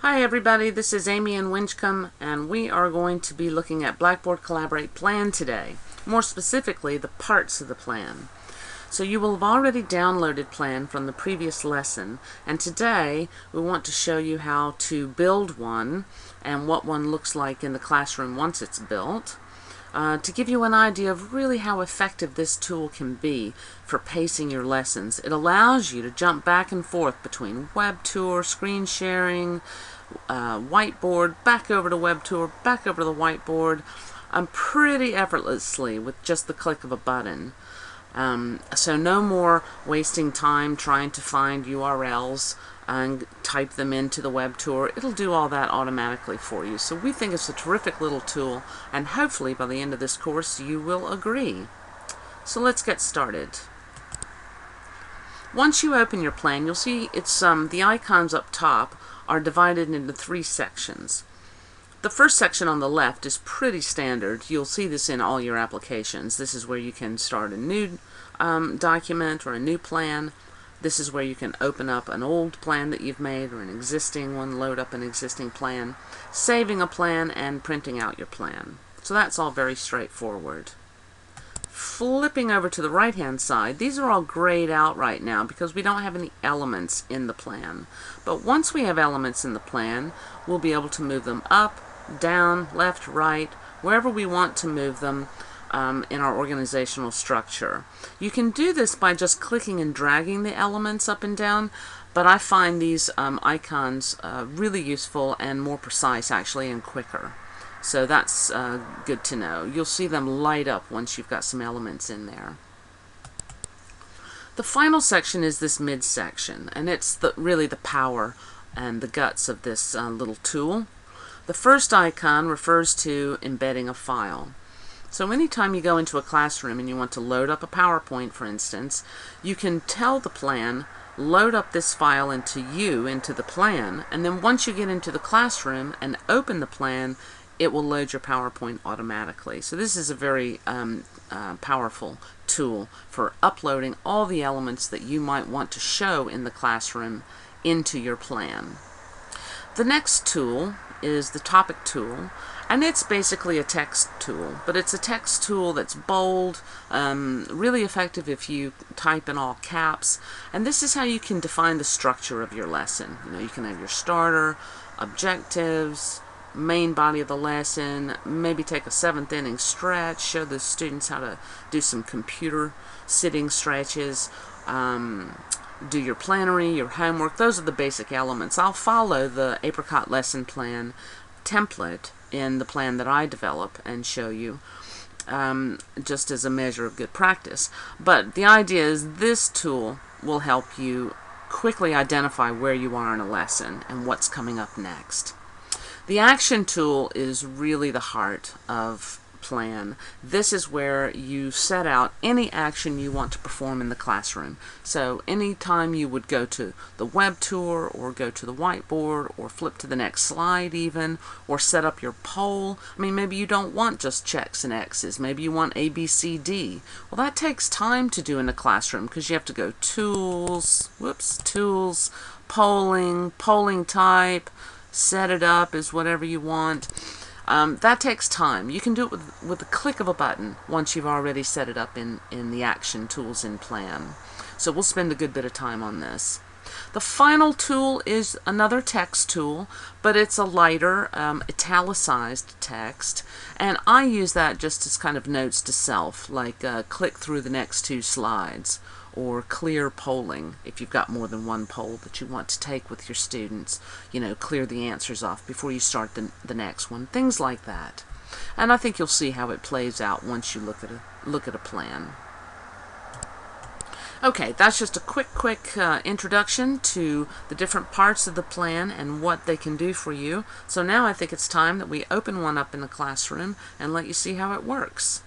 Hi everybody, this is Amy in Winchcombe, and we are going to be looking at Blackboard Collaborate Plan today. More specifically, the parts of the plan. So you will have already downloaded Plan from the previous lesson, and today we want to show you how to build one and what one looks like in the classroom once it's built. To give you an idea of really how effective this tool can be for pacing your lessons. It allows you to jump back and forth between web tour, screen sharing, whiteboard, back over to web tour, back over to the whiteboard, pretty effortlessly with just the click of a button. So no more wasting time trying to find URLs and type them into the web tour. It'll do all that automatically for you. So we think it's a terrific little tool, and hopefully by the end of this course you will agree. So let's get started. Once you open your plan, you'll see it's the icons up top are divided into three sections. The first section on the left is pretty standard. You'll see this in all your applications. This is where you can start a new document or a new plan. This is where you can open up an old plan that you've made or an existing one, load up an existing plan, saving a plan, and printing out your plan. So that's all very straightforward. Flipping over to the right hand side, these are all grayed out right now because we don't have any elements in the plan. But once we have elements in the plan, we'll be able to move them up, down, left, right, wherever we want to move them in our organizational structure. You can do this by just clicking and dragging the elements up and down, but I find these icons really useful and more precise actually and quicker. So that's good to know. You'll see them light up once you've got some elements in there. The final section is this midsection, and it's really the power and the guts of this little tool. The first icon refers to embedding a file. So anytime you go into a classroom and you want to load up a PowerPoint, for instance, you can tell the plan, load up this file into the plan, and then once you get into the classroom and open the plan, it will load your PowerPoint automatically. So this is a very powerful tool for uploading all the elements that you might want to show in the classroom into your plan. The next tool is the topic tool, and it's basically a text tool, but it's a text tool that's bold, really effective if you type in all caps, and this is how you can define the structure of your lesson. You can have your starter, objectives, main body of the lesson, maybe take a 7th inning stretch, show the students how to do some computer sitting stretches, do your plannery, your homework. Those are the basic elements. I'll follow the Apricot lesson plan template in the plan that I develop and show you just as a measure of good practice. But the idea is this tool will help you quickly identify where you are in a lesson and what's coming up next. The action tool is really the heart of plan. This is where you set out any action you want to perform in the classroom. So anytime you would go to the web tour or go to the whiteboard or flip to the next slide even, or set up your poll. Maybe you don't want just checks and X's. Maybe you want A, B, C, D. Well, that takes time to do in the classroom because you have to go tools, polling type, set it up as whatever you want. That takes time. You can do it with the click of a button once you've already set it up in the action tools in plan. So we'll spend a good bit of time on this. The final tool is another text tool, but it's a lighter italicized text, and I use that just as kind of notes to self, like click through the next 2 slides, or clear polling if you've got more than one poll that you want to take with your students. Clear the answers off before you start the next one, things like that. And I think you'll see how it plays out once you look at a plan. Okay, that's just a quick introduction to the different parts of the plan and what they can do for you. So now I think it's time that we open one up in the classroom and let you see how it works.